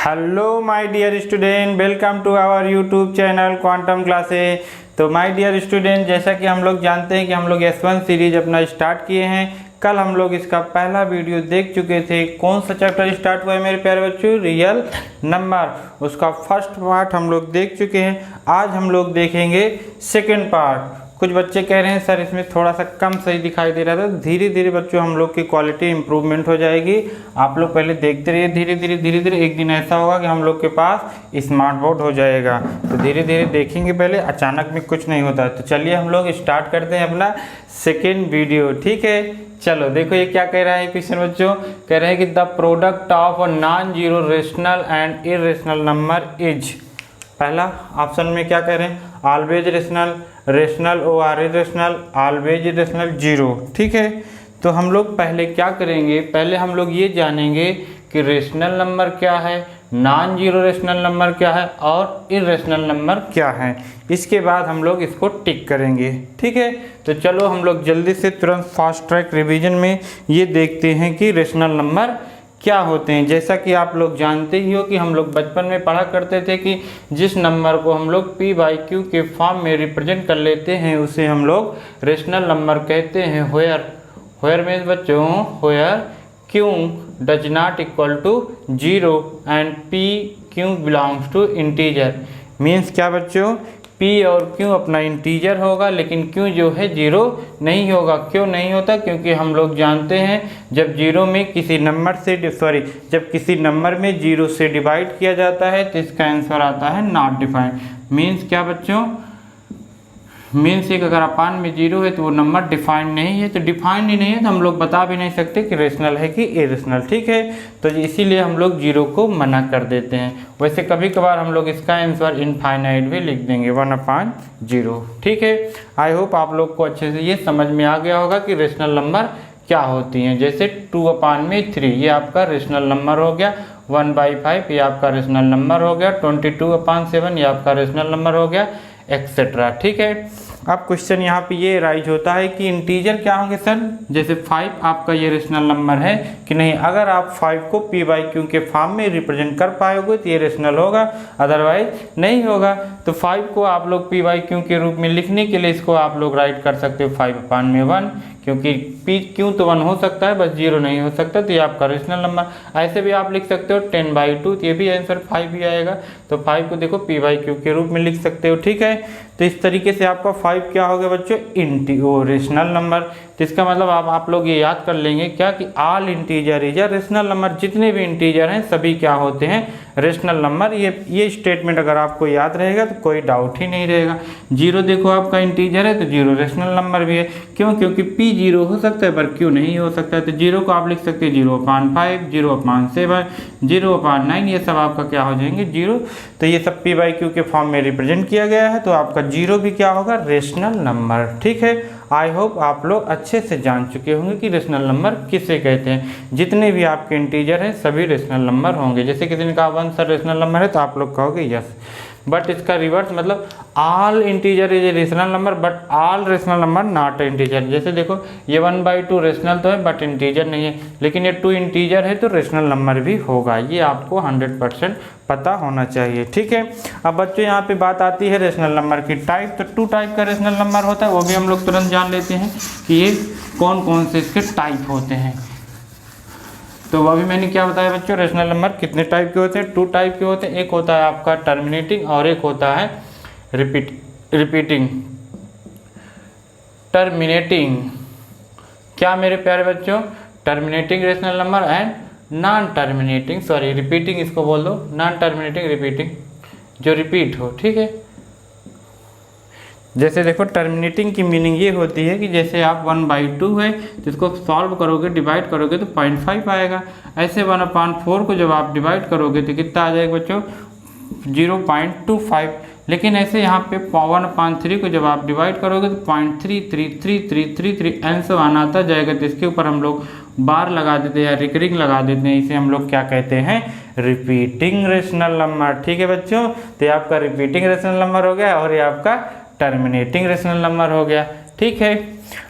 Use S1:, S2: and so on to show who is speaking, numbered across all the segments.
S1: Hello my dear student, welcome to our YouTube channel Quantum Classes. तो my dear student, जैसा कि हम लोग जानते हैं कि हम लोग S1 सीरीज अपना स्टार्ट किए हैं। कल हम लोग इसका पहला वीडियो देख चुके थे। कौन सा चैप्टर स्टार्ट हुआ है मेरे प्यारे बच्चों? Real number. उसका फर्स्ट पार्ट हम लोग देख चुके हैं। आज हम लोग देखेंगे सेकेंड पार्ट। कुछ बच्चे कह रहे हैं सर इसमें थोड़ा सा कम सही दिखाई दे रहा था। धीरे धीरे बच्चों हम लोग की क्वालिटी इंप्रूवमेंट हो जाएगी। आप लोग पहले देखते रहिए, धीरे धीरे एक दिन ऐसा होगा कि हम लोग के पास स्मार्ट बोर्ड हो जाएगा। तो धीरे धीरे देखेंगे, पहले अचानक में कुछ नहीं होता। तो चलिए हम लोग स्टार्ट करते हैं अपना सेकेंड वीडियो, ठीक है। चलो देखो ये क्या कह रहा है क्वेश्चन बच्चों। कह रहे हैं कि the product of a non zero rational and irrational number is. पहला ऑप्शन में क्या कह रहे हैं? ऑलवेज रेशनल, रेशनल और इरेशनल, ऑलवेज रेशनल, जीरो। ठीक है, तो हम लोग पहले क्या करेंगे? पहले हम लोग ये जानेंगे कि रेशनल नंबर क्या है, नॉन जीरो रेशनल नंबर क्या है और इरेशनल नंबर क्या है। इसके बाद हम लोग इसको टिक करेंगे, ठीक है। तो चलो हम लोग जल्दी से तुरंत फास्ट ट्रैक रिवीजन में ये देखते हैं कि रेशनल नंबर क्या होते हैं। जैसा कि आप लोग जानते ही हो कि हम लोग बचपन में पढ़ा करते थे कि जिस नंबर को हम लोग p/q के फॉर्म में रिप्रेजेंट कर लेते हैं उसे हम लोग रेशनल नंबर कहते हैं। होयर मीन्स बच्चों, where q does not equal to zero and p/q belongs to integer. Means क्या बच्चों? p और q अपना इंटीजर होगा लेकिन q जो है जीरो नहीं होगा। क्यों नहीं होता? क्योंकि हम लोग जानते हैं जब जीरो में किसी नंबर से जब किसी नंबर में जीरो से डिवाइड किया जाता है तो इसका आंसर आता है नॉट डिफाइंड। मीन्स क्या बच्चों? मीन्स एक अगर अपान में जीरो है तो वो नंबर डिफाइंड नहीं है। तो डिफाइंड ही नहीं है तो हम लोग बता भी नहीं सकते कि रेशनल है कि इरेशनल, ठीक है। तो इसीलिए हम लोग जीरो को मना कर देते हैं। वैसे कभी कभार हम लोग इसका आंसर इनफाइनाइट भी लिख देंगे, 1/0, ठीक है। आई होप आप लोग को अच्छे से ये समझ में आ गया होगा कि रेशनल नंबर क्या होती हैं। जैसे 2/3 ये आपका रेशनल नंबर हो गया, 1/5 ये आपका रेशनल नंबर हो गया, 22/7 ये आपका रेशनल नंबर हो गया, एक्सेट्रा, ठीक है। अब क्वेश्चन यहाँ पे ये राइज होता है कि इंटीजर क्या होंगे सर? जैसे 5 आपका ये रेशनल नंबर है कि नहीं? अगर आप 5 को p/q के फॉर्म में रिप्रेजेंट कर पाओगे तो ये रेशनल होगा, अदरवाइज नहीं होगा। तो 5 को आप लोग p/q के रूप में लिखने के लिए इसको आप लोग राइट कर सकते हो 5/1, क्योंकि p/q तो 1 हो सकता है, बस 0 नहीं हो सकता। तो ये आपका रेशनल नंबर। ऐसे भी आप लिख सकते हो 10/2, तो ये भी आंसर 5 ही आएगा। तो 5 को देखो p/q के रूप में लिख सकते हो, ठीक है। तो इस तरीके से आपका 5 क्या हो गया बच्चों? Rational number. तो इसका मतलब आप लोग ये याद कर लेंगे क्या कि all integer is a rational number. जितने भी इंटीजर हैं सभी क्या होते हैं? Rational number. ये स्टेटमेंट अगर आपको याद रहेगा तो कोई डाउट ही नहीं रहेगा। जीरो देखो आपका इंटीजर है तो जीरो रेशनल नंबर भी है। क्यों? क्योंकि p 0 हो सकता है पर q नहीं हो सकता है। तो जीरो को आप लिख सकते हैं 0/5, 0/7, 0/9, ये सब आपका क्या हो जाएंगे? जीरो। तो ये सब p/q के फॉर्म में रिप्रेजेंट किया गया है। तो आपका जीरो भी क्या होगा? रेशनल नंबर, ठीक है। आई होप आप लोग अच्छे से जान चुके होंगे कि रेशनल नंबर किसे कहते हैं। जितने भी आपके इंटीजर हैं सभी रेशनल नंबर होंगे। जैसे किसी ने कहा 1 सर रेशनल नंबर है तो आप लोग कहोगे यस, बट इसका रिवर्स मतलब all integer is a rational number but all rational number not integer. जैसे देखो ये 1/2 रेशनल तो है बट इंटीजर नहीं है, लेकिन ये 2 इंटीजर है तो रेशनल नंबर भी होगा। ये आपको 100% पता होना चाहिए, ठीक है। अब बच्चों यहाँ पे बात आती है रेशनल नंबर की टाइप। तो 2 टाइप का रेशनल नंबर होता है, वो भी हम लोग तुरंत जान लेते हैं कि ये कौन कौन से इसके टाइप होते हैं। तो अभी मैंने क्या बताया बच्चों? रेशनल नंबर कितने टाइप के होते हैं? 2 टाइप के होते हैं। एक होता है आपका टर्मिनेटिंग और एक होता है रिपीटिंग। टर्मिनेटिंग क्या मेरे प्यारे बच्चों? Terminating rational number and non terminating, sorry repeating इसको बोल दो, नॉन टर्मिनेटिंग रिपीटिंग, जो रिपीट हो, ठीक है। जैसे देखो टर्मिनेटिंग की मीनिंग ये होती है कि जैसे आप 1/2 है तो इसको सॉल्व करोगे, डिवाइड करोगे तो 0.5 आएगा। ऐसे 1/4 को जब आप डिवाइड करोगे तो कितना आ जाएगा बच्चों? 0.25। लेकिन ऐसे यहाँ पे 1/3 को जब आप डिवाइड करोगे तो 0.333333 आंसर आना आता जाएगा। तो इसके ऊपर हम लोग बार लगा देते हैं या रिकरिंग लगा देते हैं। इसे हम लोग क्या कहते हैं? रिपीटिंग रेशनल नंबर, ठीक है बच्चों। तो ये आपका रिपीटिंग रेशनल नंबर हो गया और ये आपका टर्मिनेटिंग रेशनल नंबर हो गया, ठीक है।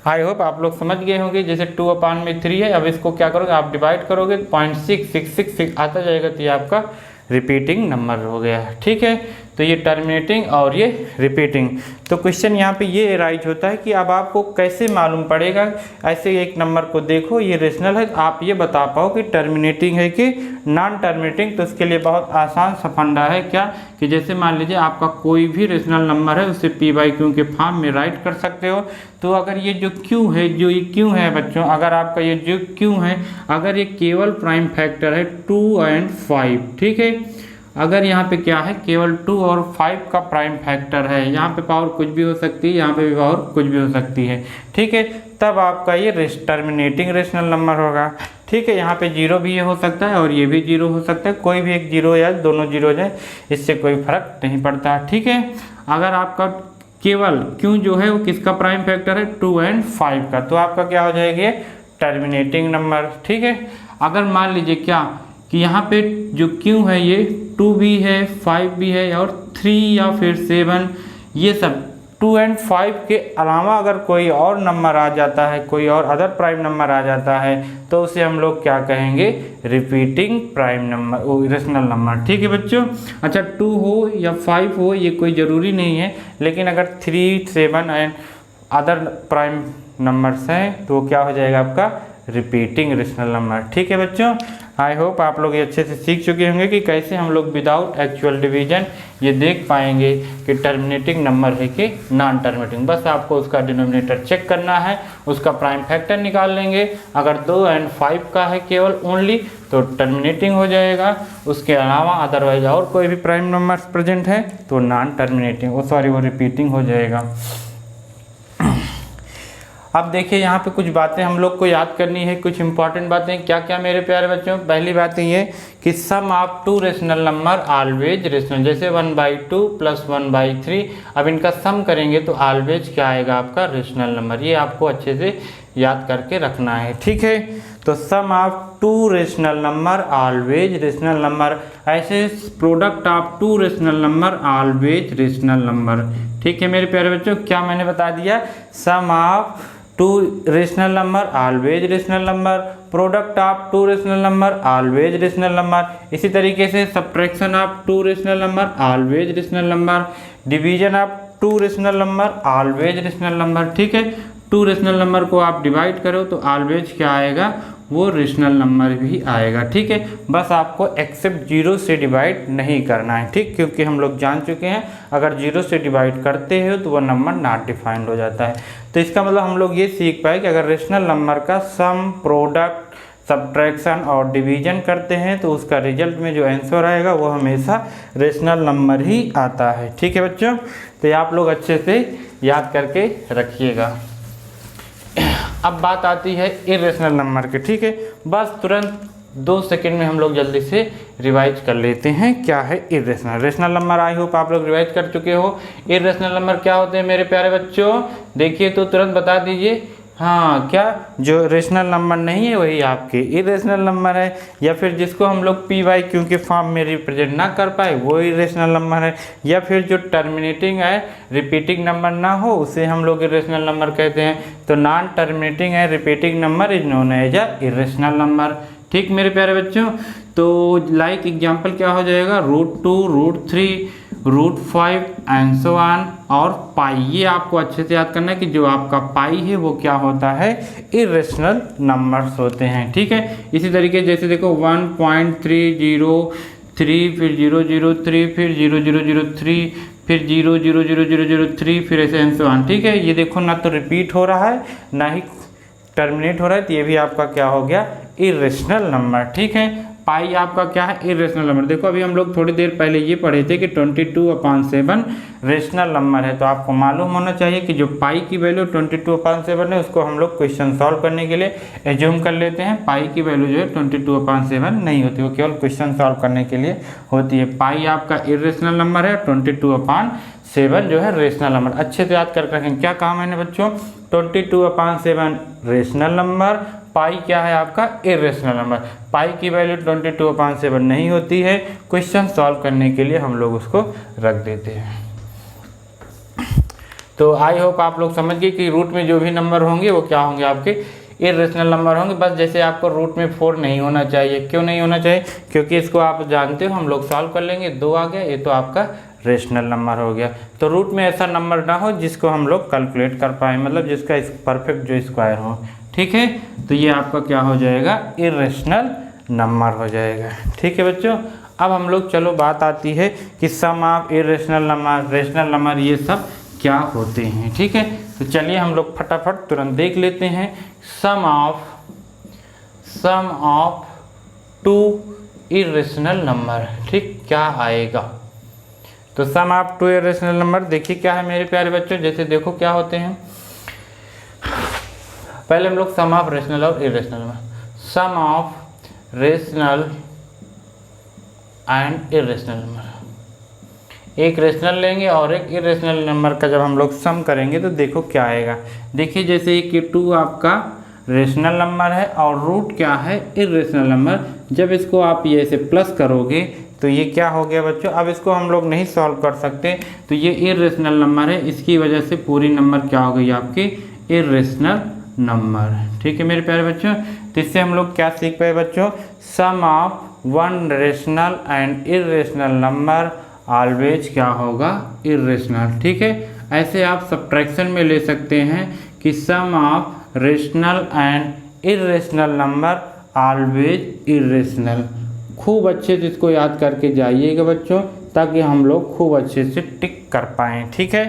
S1: आई होप आप लोग समझ गए होंगे। जैसे 2/3 है, अब इसको क्या करोगे? आप डिवाइड करोगे 0.6666 आता जाएगा। तो ये आपका रिपीटिंग नंबर हो गया। ठीक है, तो ये टर्मिनेटिंग और ये रिपीटिंग। तो क्वेश्चन यहाँ पे ये राइज होता है कि अब आपको कैसे मालूम पड़ेगा, ऐसे एक नंबर को देखो ये रेशनल है, आप ये बता पाओ कि टर्मिनेटिंग है कि नॉन टर्मिनेटिंग। तो इसके लिए बहुत आसान सा फंडा है क्या, कि जैसे मान लीजिए आपका कोई भी रेशनल नंबर है उसे p/q के फॉर्म में राइट कर सकते हो। तो अगर ये जो q है, जो ये q है बच्चों, अगर आपका ये जो q है, अगर ये केवल प्राइम फैक्टर है 2 और 5, ठीक है, अगर यहाँ पे क्या है केवल 2 और 5 का प्राइम फैक्टर है, यहाँ पे पावर कुछ भी हो सकती है, यहाँ पे भी पावर कुछ भी हो सकती है, ठीक है, तब आपका ये टर्मिनेटिंग रेशनल नंबर होगा। ठीक है, यहाँ पे जीरो भी ये हो सकता है और ये भी जीरो हो सकता है, कोई भी एक जीरो या दोनों जीरो हो जाए इससे कोई फर्क नहीं पड़ता। ठीक है, अगर आपका केवल क्यों जो है वो किसका प्राइम फैक्टर है 2 और 5 का, तो आपका क्या हो जाएगी टर्मिनेटिंग नंबर। ठीक है, अगर मान लीजिए क्या कि यहाँ पे जो क्यों है ये 2 भी है 5 भी है और 3 या फिर 7, ये सब 2 और 5 के अलावा अगर कोई और नंबर आ जाता है, कोई और अदर प्राइम नंबर आ जाता है, तो उसे हम लोग क्या कहेंगे repeating prime number, rational number. ठीक है बच्चों, अच्छा 2 हो या 5 हो ये कोई ज़रूरी नहीं है, लेकिन अगर 3, 7 एंड अदर प्राइम नंबर्स हैं तो क्या हो जाएगा आपका रिपीटिंग रेशनल नंबर। ठीक है बच्चों, आई होप आप लोग ये अच्छे से सीख चुके होंगे कि कैसे हम लोग विदाउट एक्चुअल डिवीजन ये देख पाएंगे कि टर्मिनेटिंग नंबर है कि नॉन टर्मिनेटिंग। बस आपको उसका डिनोमिनेटर चेक करना है, उसका प्राइम फैक्टर निकाल लेंगे, अगर 2 और 5 का है केवल ओनली तो टर्मिनेटिंग हो जाएगा, उसके अलावा अदरवाइज और कोई भी प्राइम नंबर प्रेजेंट है तो नॉन टर्मिनेटिंग वो रिपीटिंग हो जाएगा। अब देखिए यहाँ पे कुछ बातें हम लोग को याद करनी है, कुछ इंपॉर्टेंट बातें। क्या क्या मेरे प्यारे बच्चों, पहली बात ये कि sum of 2 rational number always rational, जैसे 1/2 + 1/3, अब इनका सम करेंगे तो ऑलवेज क्या आएगा आपका रेशनल नंबर। ये आपको अच्छे से याद करके रखना है। ठीक है, तो sum of 2 rational number always rational number, ऐसे product of 2 rational number always rational number. ठीक है मेरे प्यारे बच्चों, क्या मैंने बता दिया, sum of 2 rational number always rational number, product of 2 rational number always rational number. इसी तरीके से subtraction of 2 rational number always rational number, division of 2 rational number always rational number. ठीक है, 2 रेशनल नंबर को आप डिवाइड करो तो always क्या आएगा वो रेशनल नंबर भी आएगा। ठीक है, बस आपको एक्सेप्ट 0 से डिवाइड नहीं करना है। ठीक, क्योंकि हम लोग जान चुके हैं अगर 0 से डिवाइड करते हो तो वह नंबर नॉट डिफाइंड हो जाता है। तो इसका मतलब हम लोग ये सीख पाए कि अगर रेशनल नंबर का सम, प्रोडक्ट, सब्ट्रैक्शन और डिवीजन करते हैं तो उसका रिजल्ट में जो आंसर आएगा वो हमेशा रेशनल नंबर ही आता है। ठीक है बच्चों, तो ये आप लोग अच्छे से याद करके रखिएगा। अब बात आती है इरेशनल नंबर के। ठीक है, बस तुरंत 2 सेकंड में हम लोग जल्दी से रिवाइज कर लेते हैं क्या है irrational. Rational number I hope आप लोग रिवाइज कर चुके हो। इरेशनल नंबर क्या होते हैं मेरे प्यारे बच्चों, देखिए तो तुरंत बता दीजिए। हाँ, क्या जो रेशनल नंबर नहीं है वही आपके इरेशनल नंबर है, या फिर जिसको हम लोग p/q के फॉर्म में रिप्रेजेंट ना कर पाए वो इरेशनल नंबर है, या फिर जो टर्मिनेटिंग है रिपीटिंग नंबर ना हो उसे हम लोग इरेशनल नंबर कहते हैं। तो नॉन टर्मिनेटिंग है repeating number is known as a irrational number. ठीक मेरे प्यारे बच्चों, तो लाइक एग्जाम्पल क्या हो जाएगा, √2, √3, √5 एंड सो ऑन और पाई। ये आपको अच्छे से याद करना है कि जो आपका पाई है वो क्या होता है इरेशनल नंबर्स होते हैं। ठीक है, इसी तरीके जैसे देखो 1.303, फिर 003, फिर 0003, फिर 0000003, फिर ऐसे एंड सो ऑन। ठीक है, ये देखो ना तो रिपीट हो रहा है ना ही टर्मिनेट हो रहा है, तो ये भी आपका क्या हो गया इरेशनल नंबर। ठीक है, पाई आपका क्या है इरेशनल नंबर। देखो अभी हम लोग थोड़ी देर पहले ये पढ़े थे कि 22/7 रेशनल नंबर है, तो आपको मालूम होना चाहिए कि जो पाई की वैल्यू 22/7 है उसको हम लोग क्वेश्चन सॉल्व करने के लिए एज्यूम कर लेते हैं। पाई की वैल्यू जो है 22/7 नहीं होती, वो केवल क्वेश्चन सॉल्व करने के लिए होती है। पाई आपका इरेशनल नंबर है, 22/7 जो है रेशनल नंबर। अच्छे से याद कर रखें, क्या कहा मैंने बच्चों, 22/7 रेशनल नंबर, पाई क्या है आपका इरेशनल नंबर। पाई की वैल्यू 22/7 नहीं होती है, क्वेश्चन सॉल्व करने के लिए हम लोग उसको रख देते हैं। तो आई होप आप लोग समझ गए कि रूट में जो भी नंबर होंगे वो क्या होंगे आपके इरेशनल नंबर होंगे। बस जैसे आपको रूट में 4 नहीं होना चाहिए। क्यों नहीं होना चाहिए? क्योंकि इसको आप जानते हो, हम लोग सॉल्व कर लेंगे। 2 आ गया, ये तो आपका रेशनल नंबर हो गया। तो रूट में ऐसा नंबर ना हो जिसको हम लोग कैलकुलेट कर पाए, मतलब जिसका परफेक्ट जो स्क्वायर हो। ठीक है, तो ये आपका क्या हो जाएगा? इरेशनल नंबर हो जाएगा। ठीक है बच्चों, अब हम लोग चलो बात आती है कि sum of irrational number, rational number, ये सब क्या होते हैं। ठीक है, तो चलिए हम लोग फटाफट तुरंत देख लेते हैं। सम ऑफ 2 इरेशनल नंबर, ठीक, क्या आएगा? तो सम ऑफ 2 इरेशनल नंबर देखिए क्या है मेरे प्यारे बच्चों। जैसे देखो क्या होते हैं, पहले हम लोग सम ऑफ रेशनल और irrational number, sum of rational and irrational number, एक रेशनल लेंगे और एक इरेशनल नंबर का जब हम लोग सम करेंगे तो देखो क्या आएगा। देखिए जैसे कि 2 आपका रेशनल नंबर है और रूट क्या है? Irrational number. जब इसको आप ये से प्लस करोगे तो ये क्या हो गया बच्चों? अब इसको हम लोग नहीं सॉल्व कर सकते, तो ये इरेशनल नंबर है, इसकी वजह से पूरी नंबर क्या हो गई आपकी? Irrational number. ठीक है मेरे प्यारे बच्चों, तो इससे हम लोग क्या सीख पाए बच्चों? Sum of 1 rational and irrational number always क्या होगा? इरेशनल। ठीक है, ऐसे आप सब्ट्रैक्शन में ले सकते हैं कि sum of rational and irrational number always irrational. खूब अच्छे से इसको याद करके जाइएगा बच्चों, ताकि हम लोग खूब अच्छे से टिक कर पाएँ। ठीक है,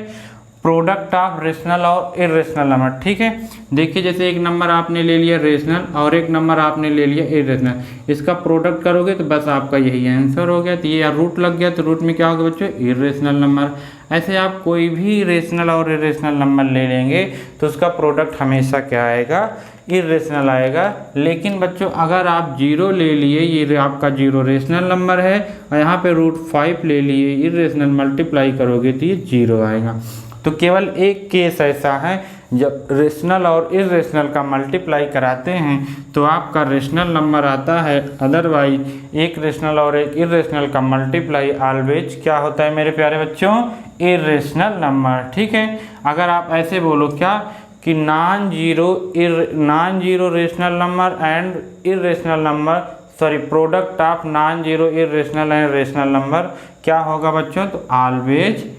S1: प्रोडक्ट ऑफ रेशनल और इरेशनल नंबर। ठीक है, देखिए जैसे एक नंबर आपने ले लिया रेशनल और एक नंबर आपने ले लिया इरेशनल, इसका प्रोडक्ट करोगे तो बस आपका यही आंसर हो गया। तो ये रूट लग गया, तो रूट में क्या होगा बच्चों? Irrational number. ऐसे आप कोई भी रेशनल और इरेशनल नंबर ले लेंगे तो उसका प्रोडक्ट हमेशा क्या आएगा? इरेशनल आएगा। लेकिन बच्चों अगर आप 0 ले लिए, ये आपका 0 रेशनल नंबर है और यहाँ पे √5 ले लिए इरेशनल, मल्टीप्लाई करोगे तो ये 0 आएगा। तो केवल एक केस ऐसा है जब रेशनल और इरेशनल का मल्टीप्लाई कराते हैं तो आपका रेशनल नंबर आता है, अदरवाइज एक रेशनल और एक इरेशनल का मल्टीप्लाई ऑलवेज क्या होता है मेरे प्यारे बच्चों? Irrational number. ठीक है, अगर आप ऐसे बोलो क्या कि non zero rational number and irrational number, sorry, product of non zero irrational and rational number क्या होगा बच्चों? तो ऑलवेज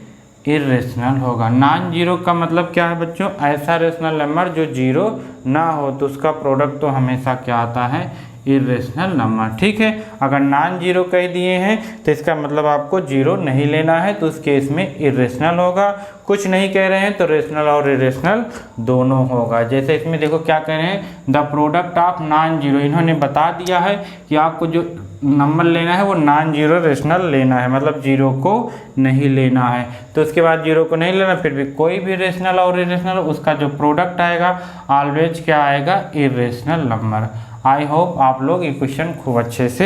S1: इरेशनल होगा। नॉन जीरो का मतलब क्या है बच्चों? ऐसा रेशनल नंबर जो 0 ना हो, तो उसका प्रोडक्ट तो हमेशा क्या आता है? Irrational number. ठीक है, अगर नॉन जीरो कह दिए हैं तो इसका मतलब आपको 0 नहीं लेना है, तो उस केस में इरेशनल होगा। कुछ नहीं कह रहे हैं तो रेशनल और इरेशनल दोनों होगा। जैसे इसमें देखो क्या कह रहे हैं, the product of non zero, इन्होंने बता दिया है कि आपको जो नंबर लेना है वो नॉन जीरो रेशनल लेना है, मतलब 0 को नहीं लेना है। तो उसके बाद 0 को नहीं लेना, फिर भी कोई भी रेशनल और इरेशनल, उसका जो प्रोडक्ट आएगा ऑलवेज क्या आएगा? Irrational number. आई होप आप लोग ये क्वेश्चन खूब अच्छे से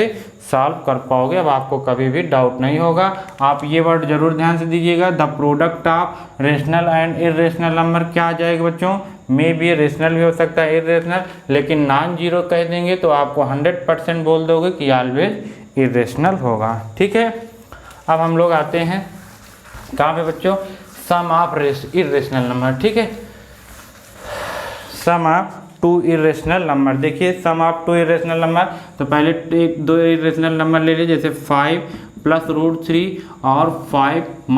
S1: सॉल्व कर पाओगे। अब आपको कभी भी डाउट नहीं होगा। आप ये वर्ड जरूर ध्यान से दीजिएगा, the product of rational and irrational number क्या आ जाएगा बच्चों? मे भी रेशनल भी हो सकता है, इरेशनल, लेकिन नॉन जीरो कह देंगे तो आपको 100% बोल दोगे कि ऑलवेज इरेशनल होगा। ठीक है, अब हम लोग आते हैं कहाँ पे बच्चों? Sum of irrational number. ठीक है, सम ऑफ 2 इरेशनल नंबर। देखिए सम ऑफ 2 इरेशनल नंबर, तो पहले 2 इरेशनल नंबर ले लीजिए, जैसे 5 + √3 और 5 -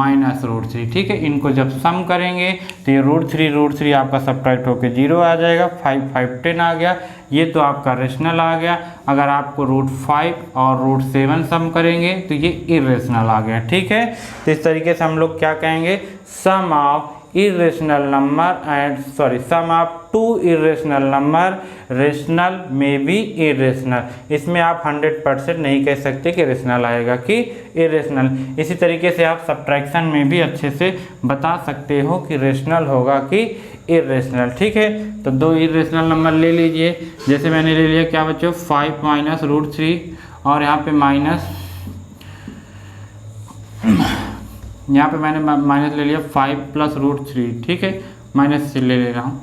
S1: √3। ठीक है, इनको जब सम करेंगे तो ये √3 आपका सब्ट्रैक्ट होकर 0 आ जाएगा। 5 × 5 = 10 आ गया, ये तो आपका रेशनल आ गया। अगर आपको √5 और √7 सम करेंगे तो ये इरेशनल आ गया। ठीक है, तो इस तरीके से हम लोग क्या कहेंगे? Sum of irrational number and sum of 2 irrational number rational में बी इरेशनल। इसमें आप 100% नहीं कह सकते कि रेशनल आएगा कि इरेशनल। इसी तरीके से आप सब्ट्रैक्शन में भी अच्छे से बता सकते हो कि रेशनल होगा कि इरेशनल। ठीक है, तो 2 इरेशनल नंबर ले लीजिए, जैसे मैंने ले लिया क्या बच्चों? 5 - √3 और यहाँ पे मैंने माइनस ले लिया 5 + √3। ठीक है, माइनस से ले रहा हूँ,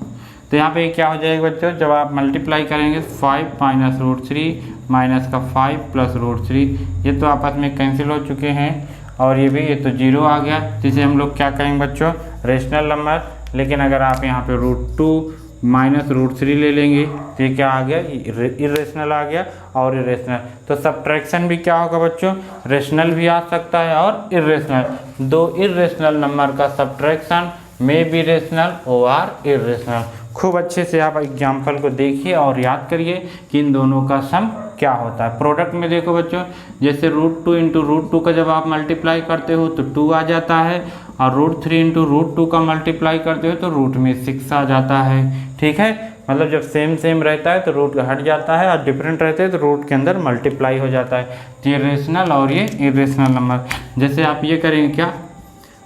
S1: तो यहाँ पे क्या हो जाएगा बच्चों? जब आप मल्टीप्लाई करेंगे 5 - √3 माइनस का 5 + √3, ये तो आपस में कैंसिल हो चुके हैं और ये तो 0 आ गया, जिसे हम लोग क्या कहेंगे बच्चों? Rational number. लेकिन अगर आप यहाँ पे √2 माइनस रूट 3 ले लेंगे, तो ये क्या आ गया, इरेशनल आ गया और इरेशनल। तो सब्ट्रैक्शन भी क्या होगा बच्चों, रेशनल भी आ सकता है और इरेशनल। दो इरेशनल नंबर का सब्ट्रैक्शन मे बी रेशनल और इरेशनल। खूब अच्छे से आप एग्जाम्पल को देखिए और याद करिए कि इन दोनों का सम क्या होता है। प्रोडक्ट में देखो बच्चों, जैसे √2 इंटू √2 का जब आप मल्टीप्लाई करते हो तो 2 आ जाता है, और √3 इंटू √2 का मल्टीप्लाई करते हो तो रूट में 6 आ जाता है। ठीक है, मतलब जब सेम रहता है तो रूट हट जाता है, और डिफरेंट रहते हैं तो रूट के अंदर मल्टीप्लाई हो जाता है। तो ये रेशनल और ये इरेशनल नंबर। जैसे आप ये करेंगे क्या,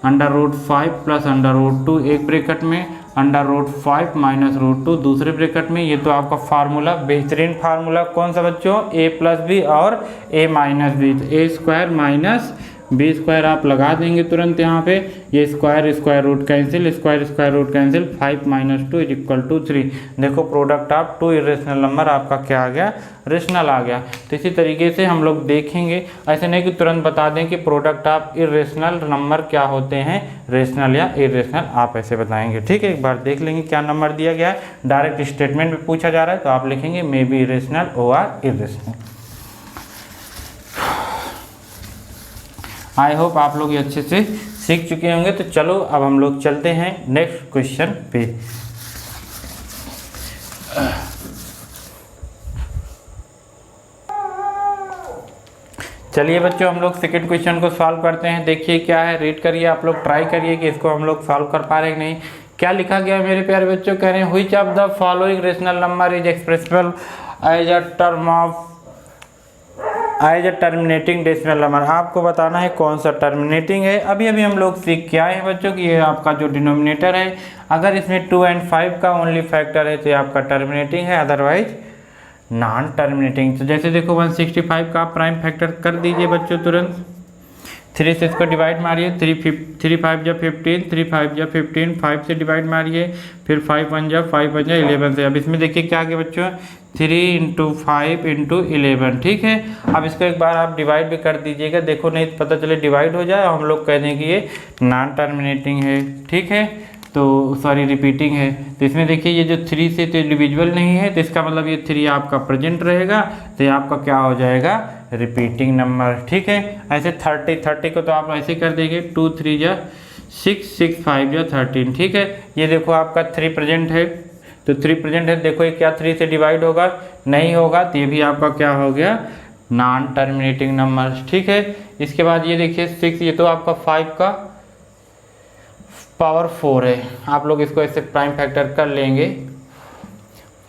S1: √5 प्लस √2 एक ब्रैकेट में, √5 माइनस √2 दूसरे ब्रैकेट में। ये तो आपका फार्मूला, बेहतरीन फार्मूला कौन सा बच्चों, a प्लस बी और a माइनस बी। तो a square minus B square आप लगा देंगे तुरंत यहाँ पे, ये square root cancel, square root cancel, 5 minus 2 is equal to 3। देखो प्रोडक्ट ऑफ 2 इरेशनल नंबर आपका क्या आ गया, रेशनल आ गया। तो इसी तरीके से हम लोग देखेंगे, ऐसे नहीं कि तुरंत बता दें कि प्रोडक्ट ऑफ इरेशनल नंबर क्या होते हैं, रेशनल या इरेशनल, आप ऐसे बताएंगे। ठीक है, एक बार देख लेंगे क्या नंबर दिया गया है। डायरेक्ट स्टेटमेंट में पूछा जा रहा है तो आप लिखेंगे मे बी इरेशनल और इरेशनल। आई होप आप लोग ये अच्छे से सीख चुके होंगे। तो चलो अब हम लोग चलते हैं नेक्स्ट क्वेश्चन पे। चलिए बच्चों, हम लोग सेकंड क्वेश्चन को सॉल्व करते हैं। देखिए क्या है, रीड करिए, आप लोग ट्राई करिए कि इसको हम लोग सॉल्व कर पा रहे हैं कि नहीं। क्या लिखा गया है मेरे प्यारे बच्चों, कह रहे हैं which of the following rational number is expressible as a terminating decimal number. आपको बताना है कौन सा टर्मिनेटिंग है। अभी हम लोग सीख के आए हैं बच्चों कि ये आपका जो डिनोमिनेटर है, अगर इसमें 2 और 5 का ओनली फैक्टर है तो ये आपका टर्मिनेटिंग है, अदरवाइज नॉन टर्मिनेटिंग। तो जैसे देखो 165 का आप प्राइम फैक्टर कर दीजिए बच्चों तुरंत। 3 से इसको डिवाइड मारिए, 3 5 जा 15, 3 5 जा 15, 5 से डिवाइड मारिए, फिर 5 1 जा 11 से। अब इसमें देखिए क्या आ गया बच्चों, 3 इंटू 5 इंटू 11। ठीक है, अब इसको एक बार आप डिवाइड भी कर दीजिएगा, देखो नहीं पता चले डिवाइड हो जाए और हम लोग कह दें कि ये नॉन टर्मिनेटिंग है। ठीक है, तो सॉरी रिपीटिंग है। तो इसमें देखिए ये जो 3 से तो डिविजिबल नहीं है, तो इसका मतलब ये 3 आपका प्रेजेंट रहेगा, तो ये आपका क्या हो जाएगा, रिपीटिंग नंबर। ठीक है, ऐसे 30 को तो आप ऐसे कर देंगे, 2 3 जा 6, 6 5 जा 13। ठीक है, ये देखो आपका 3 प्रेजेंट है, तो 3 प्रेजेंट है, देखो ये क्या 3 से डिवाइड होगा, नहीं होगा, तो ये भी आपका क्या हो गया, नॉन टर्मिनेटिंग नंबर। ठीक है, इसके बाद ये देखिए 6, ये तो आपका 5 का पावर 4 है, आप लोग इसको ऐसे प्राइम फैक्टर कर लेंगे।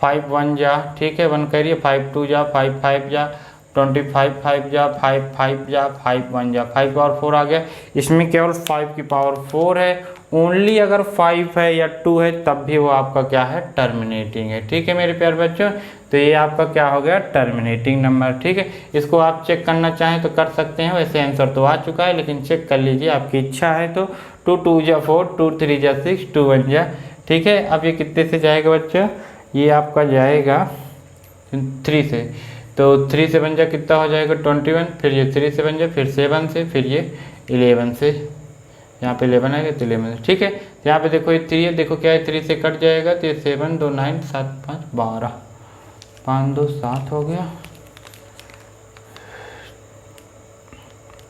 S1: 5 1 जा, ठीक है 1 करिए, 5 2 जा, 5 5 जा 25, 5 जा 5 5 जा 5 1 जा, 5 पावर 4 आ गया। इसमें केवल 5 की पावर 4 है, ओनली अगर 5 है या 2 है तब भी वो आपका क्या है, टर्मिनेटिंग है। ठीक है मेरे प्यारे बच्चों, तो ये आपका क्या हो गया, टर्मिनेटिंग नंबर। ठीक है, इसको आप चेक करना चाहें तो कर सकते हैं, वैसे आंसर तो आ चुका है लेकिन चेक कर लीजिए, आपकी इच्छा है तो। 2 2 जा 4, 2 3 जा 6, 2 1 जा। ठीक है, अब ये कितने से जाएगा बच्चों, ये आपका जाएगा 3 से, तो 3 से बन जा कितना हो जाएगा 21, फिर ये 3 से बन जा, फिर 7 से, फिर ये 11 से, यहाँ पे 11 आएगा तो 11 से। ठीक है, यहाँ पे देखो ये 3 है, देखो क्या है 3 से कट जाएगा तो ये 7 2 9 7 5 12, 5 2 7 हो गया।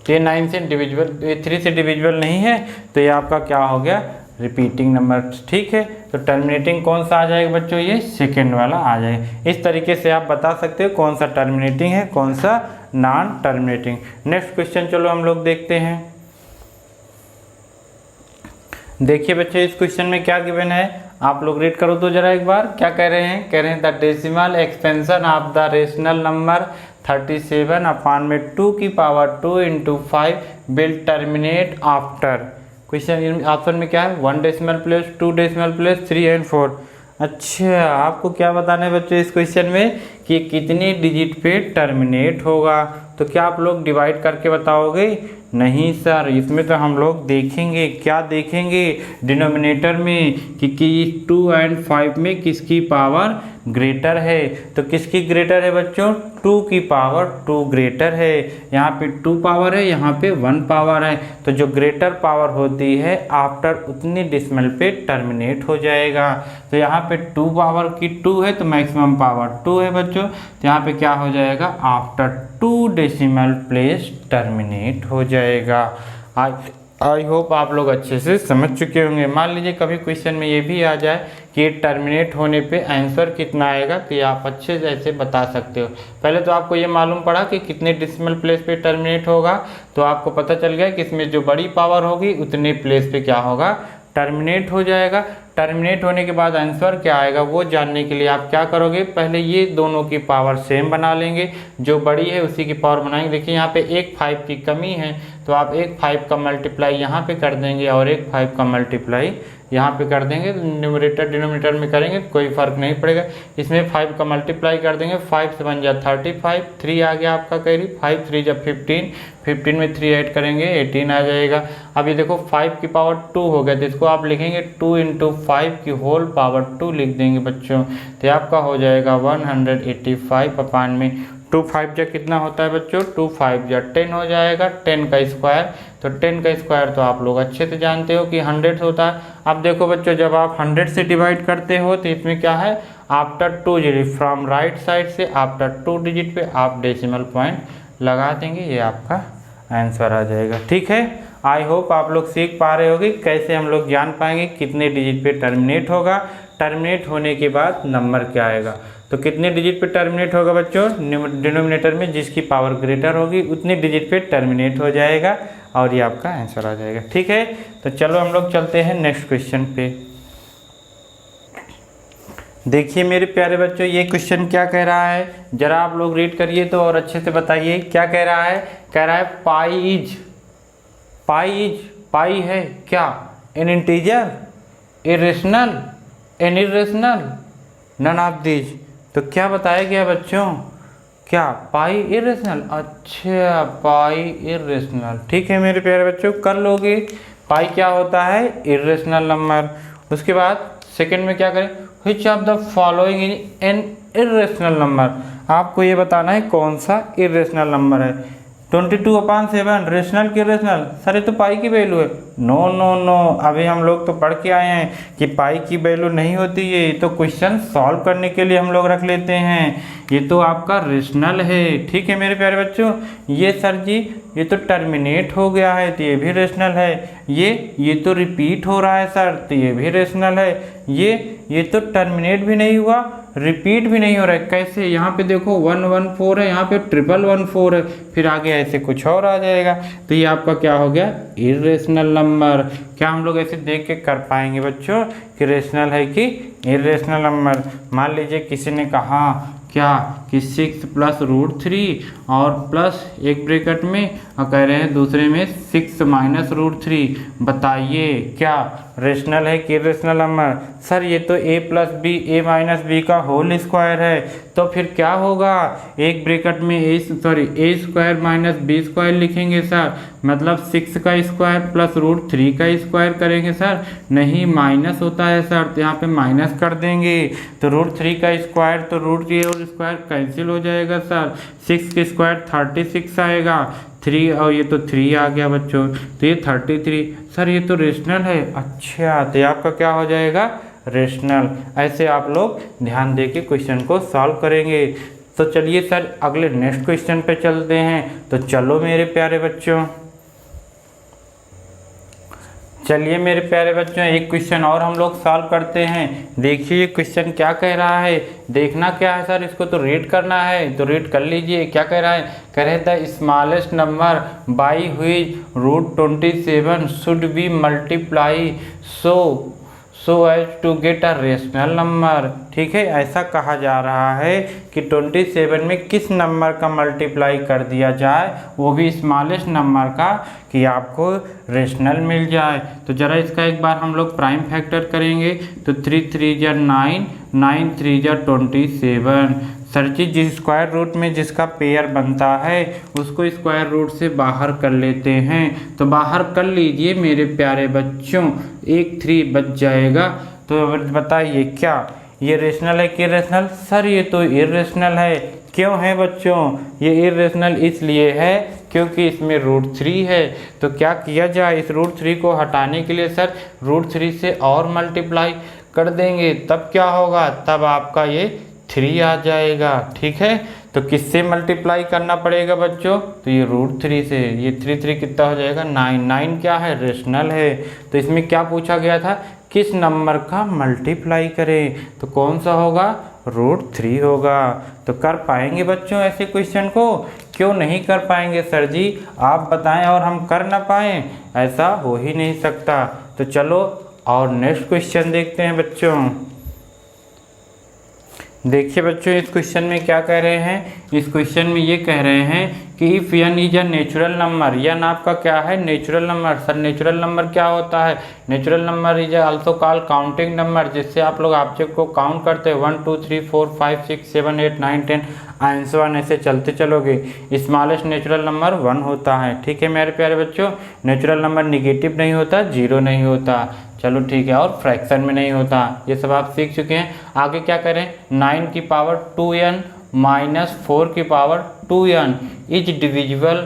S1: ये 9 से डिविजिबल, ये 3 से डिविजिबल नहीं है, तो ये आपका क्या हो गया, रिपीटिंग नंबर। ठीक है, तो टर्मिनेटिंग कौन सा आ जाएगा बच्चों, ये सेकेंड वाला आ जाएगा। इस तरीके से आप बता सकते हो कौन सा टर्मिनेटिंग है, कौन सा नॉन टर्मिनेटिंग। नेक्स्ट क्वेश्चन चलो हम लोग देखते हैं। देखिए बच्चों, इस क्वेश्चन में क्या गिवन है, आप लोग रीड करो तो जरा एक बार। क्या कह रहे हैं, कह रहे हैं the decimal expansion of the rational number 37 upon में 2 की power 2 into 5 will terminate after. Question option में क्या है, 1 decimal place, 2 decimal place, 3 and 4। अच्छा, आपको क्या बताना है बच्चों इस क्वेश्चन में कि कितनी डिजिट पे टर्मिनेट होगा। तो क्या आप लोग डिवाइड करके बताओगे, नहीं सर, इसमें तो हम लोग देखेंगे, क्या देखेंगे डिनोमिनेटर में कि 2 और 5 में किसकी पावर ग्रेटर है। तो किसकी ग्रेटर है बच्चों, 2 की पावर 2 ग्रेटर है। यहाँ पे 2 पावर है, यहाँ पे 1 पावर है। तो जो ग्रेटर पावर होती है आफ्टर उतनी डेसिमल पे टर्मिनेट हो जाएगा। तो यहाँ पे 2 पावर की 2 है तो मैक्सिमम पावर 2 है बच्चों। तो यहाँ पे क्या हो जाएगा, आफ्टर 2 डेसिमल प्लेस टर्मिनेट हो जाएगा। आई होप आप लोग अच्छे से समझ चुके होंगे। मान लीजिए कभी क्वेश्चन में ये भी आ जाए कि टर्मिनेट होने पे आंसर कितना आएगा, तो ये आप अच्छे से ऐसे बता सकते हो। पहले तो आपको ये मालूम पड़ा कि कितने डेसिमल प्लेस पे टर्मिनेट होगा, तो आपको पता चल गया कि इसमें जो बड़ी पावर होगी उतने प्लेस पे क्या होगा, टर्मिनेट हो जाएगा। टर्मिनेट होने के बाद आंसर क्या आएगा वो जानने के लिए आप क्या करोगे, पहले ये दोनों की पावर सेम बना लेंगे, जो बड़ी है उसी की पावर बनाएंगे। देखिए यहाँ पे एक 5 की कमी है, तो आप एक 5 का मल्टीप्लाई यहाँ पे कर देंगे और एक 5 का मल्टीप्लाई यहाँ पे कर देंगे। न्यूमरेटर डिनोमिनेटर में करेंगे तो कोई फर्क नहीं पड़ेगा। इसमें 5 का मल्टीप्लाई कर देंगे, 5 से बन जाए 35, 3 आ गया आपका कैरी, 5 3 जब 15, 15 में 3 ऐड करेंगे 18 आ जाएगा। अब ये देखो 5 की पावर 2 हो गया, तो इसको आप लिखेंगे 2 × 5 की होल पावर 2 लिख देंगे बच्चों। तो आपका हो जाएगा 185 अपान में 2 5 जा कितना होता है बच्चों, 2 5 जा 10 हो जाएगा, 10 का स्क्वायर। तो 10 का स्क्वायर तो आप लोग अच्छे से जानते हो कि 100 होता है। अब देखो बच्चों, जब आप 100 से डिवाइड करते हो तो इसमें क्या है, after 2 digit from right side से आफ्टर 2 डिजिट पे आप डेसिमल पॉइंट लगा देंगे, ये आपका आंसर आ जाएगा। ठीक है, आई होप आप लोग सीख पा रहे होगे कैसे हम लोग जान पाएंगे कितने डिजिट पे टर्मिनेट होगा, टर्मिनेट होने के बाद नंबर क्या आएगा। तो कितने डिजिट पे टर्मिनेट होगा बच्चों, डिनोमिनेटर में जिसकी पावर ग्रेटर होगी उतनी डिजिट पे टर्मिनेट हो जाएगा और ये आपका आंसर आ जाएगा। ठीक है, तो चलो हम लोग चलते हैं नेक्स्ट क्वेश्चन पे। देखिए मेरे प्यारे बच्चों, ये क्वेश्चन क्या कह रहा है, जरा आप लोग रीड करिए तो और अच्छे से बताइए क्या कह रहा है। कह रहा है पाई है क्या, an integer, irrational, an irrational, none of these. तो क्या बताया गया बच्चों, क्या पाई इरेशनल, अच्छा पाई इरेशनल। ठीक है मेरे प्यारे बच्चों, कर लोगे। पाई क्या होता है, इरेशनल नंबर। उसके बाद सेकंड में क्या करें, which of the following is an irrational number. आपको ये बताना है कौन सा इरेशनल नंबर है। 22/7 रेशनल की रेशनल, सर ये तो पाई की वैल्यू है। नो नो नो, अभी हम लोग तो पढ़ के आए हैं कि पाई की वैल्यू नहीं होती है, ये तो क्वेश्चन सॉल्व करने के लिए हम लोग रख लेते हैं। ये तो आपका रेशनल है। ठीक है मेरे प्यारे बच्चों, ये सर जी ये तो टर्मिनेट हो गया है तो ये भी रेशनल है। ये तो रिपीट हो रहा है सर, तो ये भी रेशनल है। ये तो टर्मिनेट भी नहीं हुआ, रिपीट भी नहीं हो रहा है। कैसे, यहाँ पे देखो 114 है, यहाँ पे 114 है, फिर आगे ऐसे कुछ और आ जाएगा। तो ये आपका क्या हो गया, इरेशनल नंबर। क्या हम लोग ऐसे देख के कर पाएंगे बच्चों कि रेशनल है कि इरेशनल नंबर। मान लीजिए किसी ने कहा क्या कि 6 + √3 और प्लस एक ब्रैकेट में और कह रहे हैं दूसरे में 6 - √3। बताइए क्या रेशनल है कि इरेशनल नंबर। सर ये तो a + b a - b का होल स्क्वायर है, तो फिर क्या होगा, एक ब्रैकेट में a स्क्वायर - b स्क्वायर लिखेंगे सर, मतलब 6 का स्क्वायर प्लस √3 का स्क्वायर करेंगे सर। नहीं, माइनस होता है सर, तो यहाँ पे माइनस कर देंगे। तो √3 का स्क्वायर तो √3 और स्क्वायर कैंसिल हो जाएगा सर। 6 का स्क्वायर 36 आएगा, 3 और ये तो 3 आ गया बच्चों, तो ये 33। सर ये तो रेशनल है, अच्छा तो ये आपका क्या हो जाएगा, रेशनल। ऐसे आप लोग ध्यान दे के क्वेश्चन को सॉल्व करेंगे। तो चलिए सर अगले नेक्स्ट क्वेश्चन पे चलते हैं। तो चलो मेरे प्यारे बच्चों, चलिए मेरे प्यारे बच्चों एक क्वेश्चन और हम लोग सॉल्व करते हैं। देखिए क्वेश्चन क्या कह रहा है, देखना क्या है सर, इसको तो रीड करना है, तो रीड कर लीजिए। क्या कह रहा है, कह रहे the smallest number by which √27 should be multiply so as to get a rational number. ठीक है, ऐसा कहा जा रहा है कि 27 में किस नंबर का मल्टीप्लाई कर दिया जाए, वो भी स्मॉलेस्ट नंबर का, कि आपको रेशनल मिल जाए। तो ज़रा इसका एक बार हम लोग प्राइम फैक्टर करेंगे। तो 3 3 जा 9, 9 3 जा 27, सर जी जिस स्क्वायर रूट में जिसका पेयर बनता है उसको स्क्वायर रूट से बाहर कर लेते हैं। तो बाहर कर लीजिए मेरे प्यारे बच्चों, 1 3 बच जाएगा। तो बताइए क्या ये रेशनल है कि इरेशनल? सर ये तो इरेशनल है। क्यों है बच्चों? ये इरेशनल इसलिए है क्योंकि इसमें √3 है। तो क्या किया जाए, इस √3 को हटाने के लिए सर √3 से और मल्टीप्लाई कर देंगे, तब क्या होगा, तब आपका ये 3 आ जाएगा। ठीक है, तो किससे मल्टीप्लाई करना पड़ेगा बच्चों? तो ये √3 से। ये 3 3 कितना हो जाएगा? 9। 9 क्या है? रेशनल है। तो इसमें क्या पूछा गया था, किस नंबर का मल्टीप्लाई करें? तो कौन सा होगा? √3 होगा। तो कर पाएंगे बच्चों ऐसे क्वेश्चन को? क्यों नहीं कर पाएंगे सर जी? आप बताएं और हम कर ना पाएं, ऐसा हो ही नहीं सकता। तो चलो और नेक्स्ट क्वेश्चन देखते हैं बच्चों। देखिए बच्चों इस क्वेश्चन में क्या कह रहे हैं, इस क्वेश्चन में ये कह रहे हैं कि if n is a natural number, n आपका क्या है? Natural number. Sir natural number क्या होता है? Natural number is also called counting number, जिससे आप लोग ऑब्जेक्ट को काउंट करते हैं 1 2 3 4 5 6 7 8 9 10 एंड सो ऑन, ऐसे चलते चलोगे। स्मॉलेस्ट नेचुरल नंबर 1 होता है। ठीक है मेरे प्यारे बच्चों, नेचुरल नंबर निगेटिव नहीं होता, 0 नहीं होता। चलो ठीक है, और फ्रैक्शन में नहीं होता। ये सब आप सीख चुके हैं। आगे क्या करें, 9 की पावर 2n माइनस 4 की power 2n is divisible,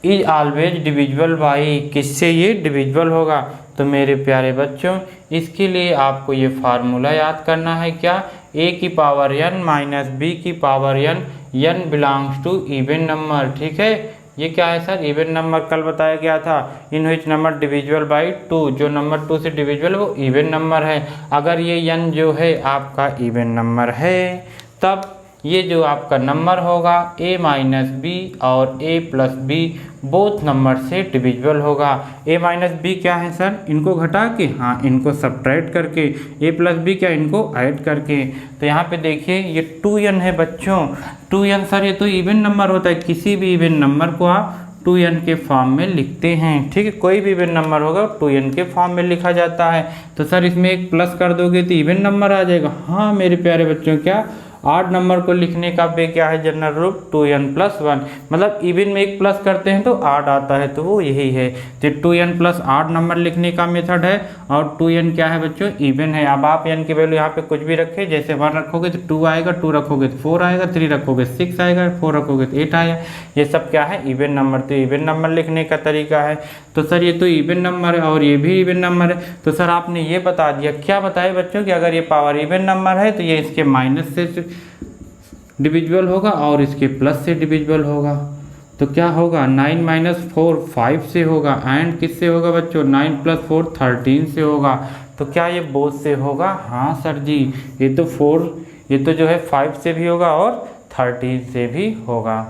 S1: is always divisible by, किससे ये डिविजिबल होगा? तो मेरे प्यारे बच्चों इसके लिए आपको ये फार्मूला याद करना है, क्या? a की पावर n माइनस b की power n, n belongs to even number. ठीक है, ये क्या है सर? इवन नंबर कल बताया गया था, इन विच नंबर डिविजिबल बाई 2, जो नंबर 2 से डिविजिबल वो इवन नंबर है। अगर ये n जो है आपका इवन नंबर है, तब ये जो आपका नंबर होगा a माइनस बी और a plus B both number से डिविजिबल होगा। a माइनस बी क्या है सर? इनको घटा के, हाँ इनको सब्ट्रैक्ट करके, a प्लस बी क्या, इनको ऐड करके। तो यहाँ पे देखिए ये 2n है बच्चों। 2n सर ये तो इवन नंबर होता है, किसी भी इवन नंबर को आप 2n के फॉर्म में लिखते हैं। ठीक है, कोई भी इवन नंबर होगा 2n के फॉर्म में लिखा जाता है। तो सर इसमें एक प्लस कर दोगे तो इवन नंबर आ जाएगा। हाँ मेरे प्यारे बच्चों, क्या आड नंबर को लिखने का वे क्या है? जनरल रूप 2n प्लस 1, मतलब इवन में एक प्लस करते हैं तो आड आता है, तो वो यही है। तो 2n प्लस आड नंबर लिखने का मेथड है, और 2n क्या है बच्चों? इवन है। अब आप n की वैल्यू यहाँ पे कुछ भी रखें, जैसे 1 रखोगे तो 2 आएगा, 2 रखोगे तो 4 आएगा, 3 रखोगे 6 आएगा, 4 रखोगे तो 8 आएगा। ये सब क्या है? Even number. तो इवन नंबर लिखने का तरीका है। तो सर ये तो इवन नंबर है और ये भी इवन नंबर है। तो सर आपने ये बता दिया, क्या बताया बच्चों, कि अगर ये पावर इवन नंबर है तो ये इसके माइनस से डिविजिबल होगा और इसके प्लस से डिविजिबल होगा। तो क्या होगा? 9 माइनस 4 5 से होगा, एंड किससे होगा बच्चों? 9 प्लस 4 13 से होगा। तो क्या ये बोथ से होगा? हाँ सर जी, ये तो जो है 5 से भी होगा और 13 से भी होगा।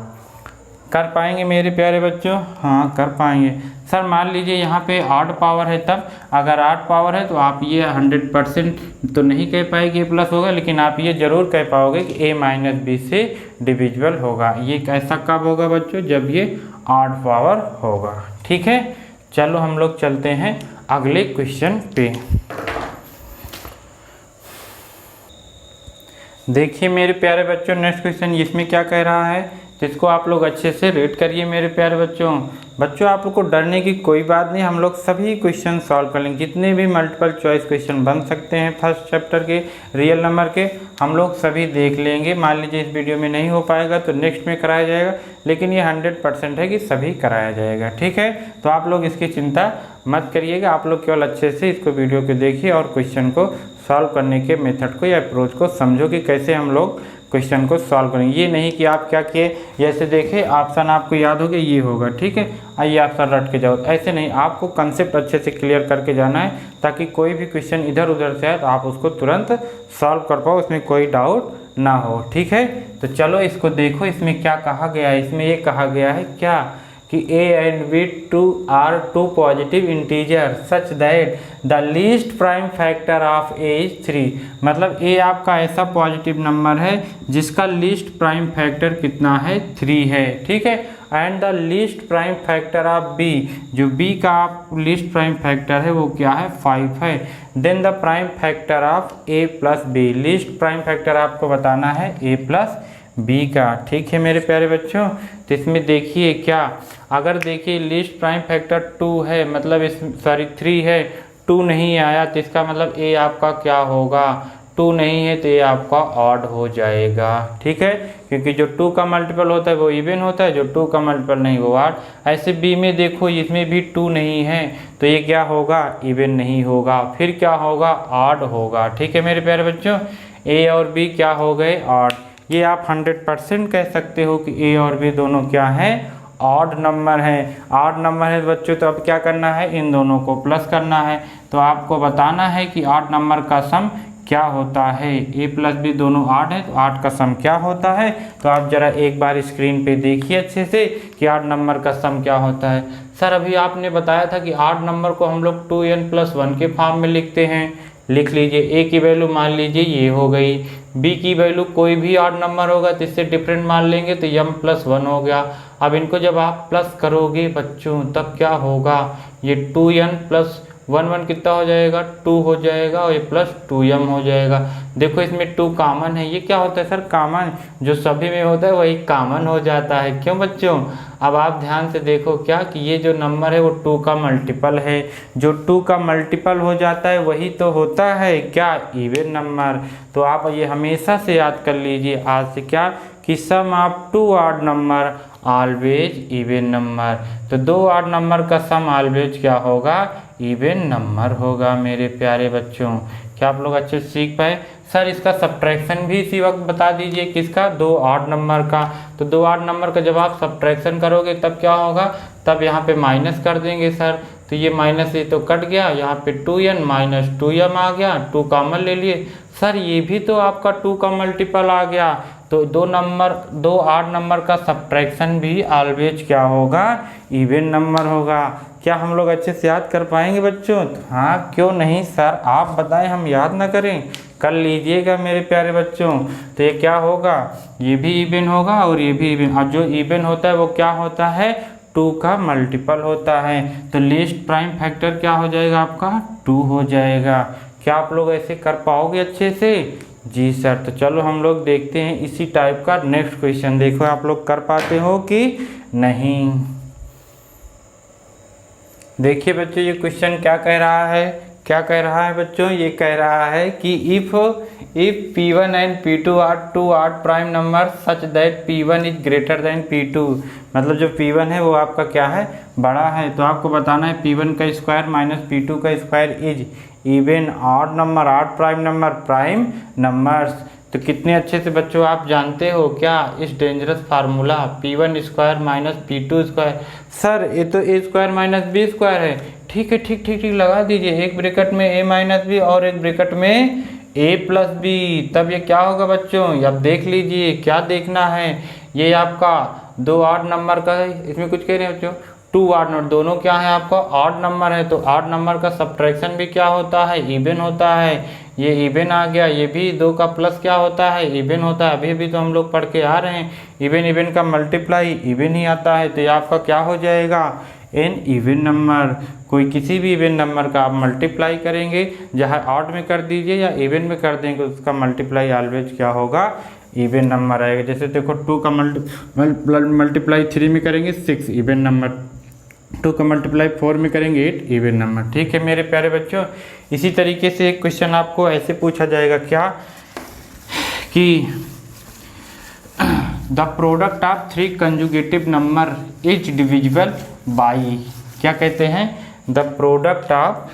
S1: कर पाएंगे मेरे प्यारे बच्चों? हाँ कर पाएंगे। सर मान लीजिए यहाँ पे ऑड पावर है, तब अगर ऑड पावर है तो आप ये 100% तो नहीं कह पाएंगे प्लस होगा, लेकिन आप ये जरूर कह पाओगे कि a माइनस बी से डिविजिबल होगा। ये कैसा कब होगा बच्चों? जब ये ऑड पावर होगा। ठीक है, चलो हम लोग चलते हैं अगले क्वेश्चन पे। देखिए मेरे प्यारे बच्चों नेक्स्ट क्वेश्चन इसमें क्या कह रहा है, जिसको आप लोग अच्छे से रीड करिए मेरे प्यारे बच्चों। बच्चों आप लोग को डरने की कोई बात नहीं, हम लोग सभी क्वेश्चन सॉल्व कर लेंगे। जितने भी मल्टीपल चॉइस क्वेश्चन बन सकते हैं फर्स्ट चैप्टर के रियल नंबर के, हम लोग सभी देख लेंगे। मान लीजिए इस वीडियो में नहीं हो पाएगा तो नेक्स्ट में कराया जाएगा, लेकिन ये 100% है कि सभी कराया जाएगा। ठीक है, तो आप लोग इसकी चिंता मत करिएगा, आप लोग केवल अच्छे से इसको वीडियो को देखिए और क्वेश्चन को सॉल्व करने के मेथड को या अप्रोच को समझो कि कैसे हम लोग क्वेश्चन को सॉल्व करेंगे। ये नहीं कि आप क्या किए, जैसे देखे ऑप्शन आपको याद हो गया ये होगा, ठीक है, आइए ऑप्शन रट के जाओ, ऐसे नहीं, आपको कंसेप्ट अच्छे से क्लियर करके जाना है, ताकि कोई भी क्वेश्चन इधर उधर से आए तो आप उसको तुरंत सॉल्व कर पाओ, इसमें कोई डाउट ना हो। ठीक है, तो चलो इसको देखो, इसमें क्या कहा गया है। इसमें ये कहा गया है क्या कि a and b are two positive integers such that the least prime factor of a is 3। मतलब a आपका ऐसा पॉजिटिव नंबर है जिसका लीस्ट प्राइम फैक्टर कितना है 3 है, ठीक है। And the least prime factor of b, जो b का आप लीस्ट प्राइम फैक्टर है वो क्या है 5 है। Then the prime factor of a plus b, least prime factor आपको बताना है a प्लस b का, ठीक है मेरे प्यारे बच्चों। तो इसमें देखिए क्या, अगर देखिए लीस्ट प्राइम फैक्टर 2 है, मतलब इस 3 है, 2 नहीं आया तो इसका मतलब a आपका क्या होगा, 2 नहीं है तो ये आपका ऑड हो जाएगा, ठीक है, क्योंकि जो 2 का मल्टीपल होता है वो इवन होता है, जो 2 का मल्टीपल नहीं वो ऑड। ऐसे b में देखो इसमें भी 2 नहीं है तो ये क्या होगा, इवन नहीं होगा, फिर क्या होगा, ऑड होगा, ठीक है मेरे प्यारे बच्चों। a और b क्या हो गए, ऑड। ये आप 100% कह सकते हो कि a और b दोनों क्या है, ऑड नंबर है। ऑड नंबर है बच्चों, तो अब क्या करना है, इन दोनों को प्लस करना है। तो आपको बताना है कि ऑड नंबर का सम क्या होता है। a प्लस b दोनों 8 है तो 8 का सम क्या होता है। तो आप जरा एक बार स्क्रीन पे देखिए अच्छे से कि 8 नंबर का सम क्या होता है। सर अभी आपने बताया था कि 8 नंबर को हम लोग 2n+1 के फॉर्म में लिखते हैं। लिख लीजिए, a की वैल्यू मान लीजिए ये हो गई, b की वैल्यू कोई भी ऑड नंबर होगा तो इससे डिफरेंट मान लेंगे तो m+1 हो गया। अब इनको जब आप प्लस करोगे बच्चों तब क्या होगा, ये 2n+1 कितना हो जाएगा, 2 हो जाएगा, और ये प्लस 2m हो जाएगा। देखो इसमें 2 कॉमन है, ये क्या होता है सर, कॉमन, जो सभी में होता है वही कॉमन हो जाता है, क्यों बच्चों। अब आप ध्यान से देखो क्या कि ये जो नंबर है वो 2 का मल्टीपल है, जो 2 का मल्टीपल हो जाता है वही तो होता है क्या, इवन नंबर। तो आप ये हमेशा से याद कर लीजिए आज से क्या, कि sum of 2 odd number always even number. तो 2 ऑड नंबर का सम ऑलवेज क्या होगा, इवन नंबर होगा मेरे प्यारे बच्चों। क्या आप लोग अच्छे से सीख पाए। सर इसका सब्ट्रैक्शन भी इसी वक्त बता दीजिए, किसका, 2 ऑड नंबर का। तो 2 ऑड नंबर का जब आप सब्ट्रैक्शन करोगे तब क्या होगा, तब यहाँ पे माइनस कर देंगे सर। तो ये माइनस ये तो कट गया, यहाँ पे 2n माइनस 2m आ गया, 2 कॉमन ले लिए। सर ये भी तो आपका 2 का मल्टीपल आ गया। तो 2 ऑड नंबर का सब्ट्रैक्शन भी ऑलवेज क्या होगा, इवन नंबर होगा। क्या हम लोग अच्छे से याद कर पाएंगे बच्चों। हाँ क्यों नहीं सर, आप बताएं, हम याद ना करें, कर लीजिएगा मेरे प्यारे बच्चों। तो ये क्या होगा, ये भी इवन होगा और ये भी इवन। और जो इवन होता है वो क्या होता है, 2 का मल्टीपल होता है। तो लीस्ट प्राइम फैक्टर क्या हो जाएगा आपका, 2 हो जाएगा। क्या आप लोग ऐसे कर पाओगे अच्छे से। जी सर। तो चलो हम लोग देखते हैं इसी टाइप का नेक्स्ट क्वेश्चन। देखो आप लोग कर पाते हो कि नहीं। देखिए बच्चों ये क्वेश्चन क्या कह रहा है, क्या कह रहा है बच्चों, ये कह रहा है कि if P1 and P2 are 2 odd prime number such that P1 is greater than P2। मतलब जो P1 है वो आपका क्या है, बड़ा है। तो आपको बताना है P1 का स्क्वायर माइनस P2 का square is even odd number, odd prime number, prime numbers. तो कितने अच्छे से बच्चों आप जानते हो क्या इस dangerous formula, P1 square minus P2 square. Sir ये तो a square minus b square है। ठीक है, ठीक ठीक ठीक लगा दीजिए, एक ब्रैकेट में a माइनस बी और एक ब्रैकेट में a प्लस बी। तब ये क्या होगा बच्चों, अब देख लीजिए क्या देखना है। ये आपका 2 ऑड नंबर का है, इसमें कुछ कह रहे हैं बच्चों, 2 ऑड नंबर, दोनों क्या है आपका ऑड नंबर है। तो ऑड नंबर का सब्ट्रैक्शन भी क्या होता है, इवन होता है। ये इवन आ गया, ये भी 2 का प्लस क्या होता है, इवन होता है। अभी भी तो हम लोग पढ़ के आ रहे हैं, इवन इवन का मल्टीप्लाई इवन ही आता है। तो ये आपका क्या हो जाएगा, एन इवन नंबर। कोई किसी भी इवन नंबर का आप मल्टीप्लाई करेंगे, चाहे ऑड में कर दीजिए या इवन में कर देंगे, उसका मल्टीप्लाई ऑलवेज क्या होगा, इवन नंबर आएगा। जैसे देखो 2 का मल्टीप्लाई 3 में करेंगे 6 इवन नंबर, 2 का मल्टीप्लाई 4 में करेंगे 8 इवन नंबर। ठीक है मेरे प्यारे बच्चों। इसी तरीके से एक क्वेश्चन आपको ऐसे पूछा जाएगा क्या कि the product of 3 conjugative number is divisible by, क्या कहते हैं, the product of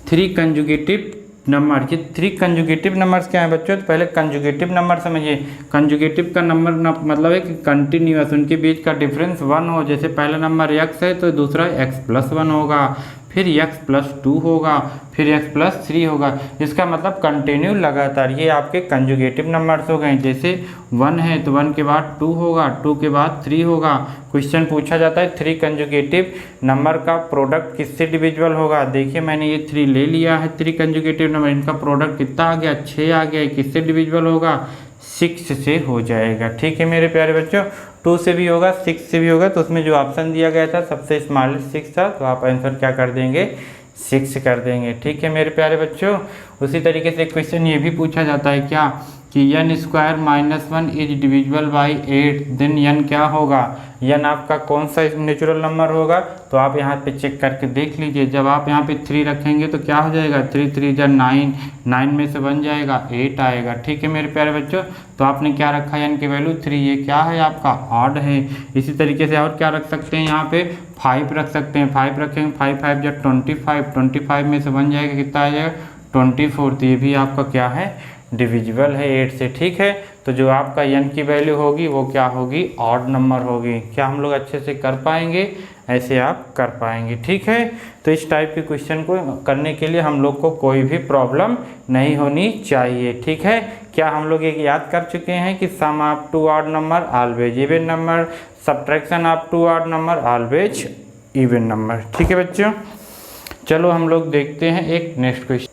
S1: 3 conjugative number. ये 3 कंजुगेटिव नंबर्स क्या है बच्चों, तो पहले कंजुगेटिव नंबर समझिए। कंजुगेटिव का नंबर मतलब है कि कंटिन्यूअस, उनके बीच का डिफरेंस 1 हो। जैसे पहला नंबर x है तो दूसरा x+1 होगा। फिर x प्लस 2 होगा, फिर x प्लस 3 होगा। इसका मतलब कंटिन्यू लगातार ये आपके कंजुगेटिव नंबर्स हो गए। जैसे 1 है तो 1 के बाद 2 होगा, 2 के बाद 3 होगा। क्वेश्चन पूछा जाता है 3 कंजुगेटिव नंबर का प्रोडक्ट किससे डिविजिबल होगा। देखिए मैंने ये 3 ले लिया है, 3 कंजुगेटिव नंबर, इनका प्रोडक्ट कितना आ गया, 6 आ गया। किससे डिविजिबल होगा, 6 से हो जाएगा। ठीक है मेरे प्यारे बच्चों, 2 से भी होगा, 6 से भी होगा। तो उसमें जो ऑप्शन दिया गया था सबसे स्मॉलेस्ट 6 था, तो आप आंसर क्या कर देंगे, 6 कर देंगे। ठीक है मेरे प्यारे बच्चों, उसी तरीके से क्वेश्चन ये भी पूछा जाता है क्या कि n square minus 1 is divisible by 8, then n क्या होगा। n आपका कौन सा नेचुरल नंबर होगा, तो आप यहाँ पे चेक करके देख लीजिए। जब आप यहाँ पे 3 रखेंगे तो क्या हो जाएगा, 3 3 जा 9, 9 में से बन जाएगा 8 आएगा। ठीक है मेरे प्यारे बच्चों, तो आपने क्या रखा n की वैल्यू 3, ये क्या है आपका ऑड है। इसी तरीके से और क्या रख सकते हैं, यहाँ पे 5 रख सकते हैं। 5 रखेंगे, 5 5 जा 25, 25 में से बन जाएगा कितना आ जाएगा 24। तो ये भी आपका क्या है, डिविजिबल है 8 से। ठीक है, तो जो आपका n की वैल्यू होगी वो क्या होगी, ऑड नंबर होगी। क्या हम लोग अच्छे से कर पाएंगे, ऐसे आप कर पाएंगे। ठीक है, तो इस टाइप के क्वेश्चन को करने के लिए हम लोग को कोई भी प्रॉब्लम नहीं होनी चाहिए। ठीक है, क्या हम लोग एक याद कर चुके हैं कि sum up to odd number always even number, subtraction up to odd number always even number. ठीक है बच्चों, चलो हम लोग देखते हैं एक नेक्स्ट क्वेश्चन।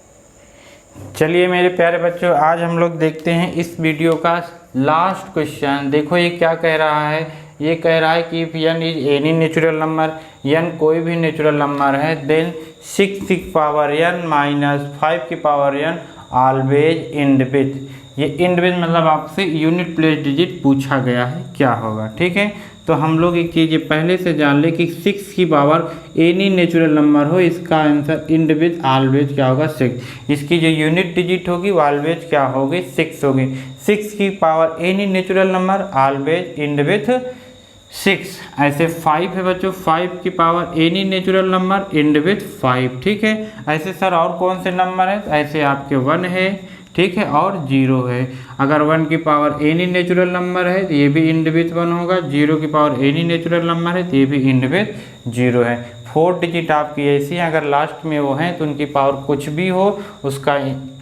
S1: चलिए मेरे प्यारे बच्चों, आज हम लोग देखते हैं इस वीडियो का लास्ट क्वेश्चन। देखो ये क्या कह रहा है, ये कह रहा है कि if n is any natural number, n कोई भी नेचुरल नंबर है, देन 6 की पावर n माइनस 5 की power n always end with. ये इंड विथ मतलब आपसे यूनिट प्लेस डिजिट पूछा गया है, क्या होगा। ठीक है, तो हम लोग एक चीज़ पहले से जान ले कि 6 की पावर एनी नेचुरल नंबर हो, इसका आंसर इंड विथ ऑलवेज क्या होगा, 6। इसकी जो यूनिट डिजिट होगी वो ऑलवेज क्या होगी, 6 होगी। 6 की power any natural number always end with 6। ऐसे 5 है बच्चों, 5 की power any natural number end with 5। ठीक है, ऐसे सर और कौन से नंबर है, ऐसे आपके 1 है, ठीक है, और 0 है। अगर 1 की पावर एनी नेचुरल नंबर है तो ये भी इंड विथ 1 होगा। 0 की पावर एनी नेचुरल नंबर है तो ये भी इंड विथ 0 है। 4 डिजिट आपकी ऐसी हैं, अगर लास्ट में वो हैं तो उनकी पावर कुछ भी हो, उसका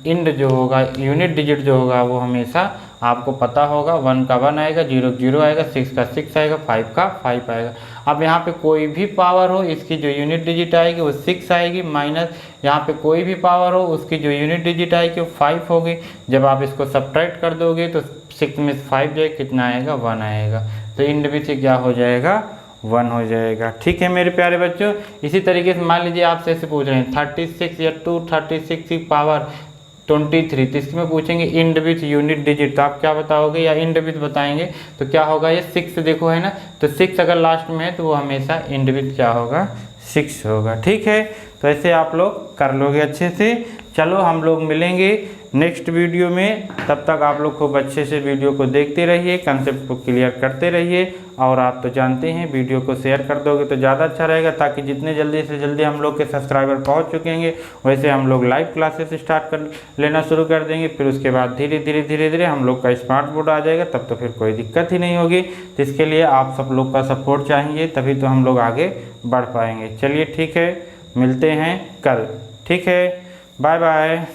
S1: इंड जो होगा, यूनिट डिजिट जो होगा वो हमेशा आपको पता होगा। 1 का 1 आएगा, 0 का 0 आएगा, 6 का 6 आएगा, 5 का 5 आएगा। अब यहाँ पे कोई भी पावर हो, इसकी जो यूनिट डिजिट आएगी वो 6 आएगी, माइनस यहाँ पे कोई भी पावर हो, उसकी जो यूनिट डिजिट आएगी वो 5 होगी। जब आप इसको सब्ट्रैक्ट कर दोगे तो 6 में 5 जाए कितना आएगा, 1 आएगा। तो इंड विथ से क्या हो जाएगा, 1 हो जाएगा। ठीक है मेरे प्यारे बच्चों, इसी तरीके से मान लीजिए आपसे ऐसे पूछ रहे हैं 36 या 236 की पावर 23, तो इसमें पूछेंगे इंड विथ यूनिट डिजिट, तो आप क्या बताओगे, या इंड विथ बताएंगे तो क्या होगा, ये 6 देखो है ना, तो 6 अगर लास्ट में है तो वो हमेशा इंड विथ क्या होगा, 6 होगा। ठीक है, तो ऐसे आप लोग कर लोगे अच्छे से। चलो हम लोग मिलेंगे नेक्स्ट वीडियो में, तब तक आप लोग खूब अच्छे से वीडियो को देखते रहिए, कंसेप्ट को क्लियर करते रहिए। और आप तो जानते हैं वीडियो को शेयर कर दोगे तो ज़्यादा अच्छा रहेगा, ताकि जितने जल्दी से जल्दी हम लोग के सब्सक्राइबर पहुंच चुकेंगे, वैसे हम लोग लाइव क्लासेस स्टार्ट कर लेना शुरू कर देंगे। फिर उसके बाद धीरे धीरे हम लोग का स्मार्ट बोर्ड आ जाएगा, तब तो फिर कोई दिक्कत ही नहीं होगी। तो इसके लिए आप सब लोग का सपोर्ट चाहिए, तभी तो हम लोग आगे बढ़ पाएंगे। चलिए ठीक है, मिलते हैं कल। ठीक है, बाय बाय।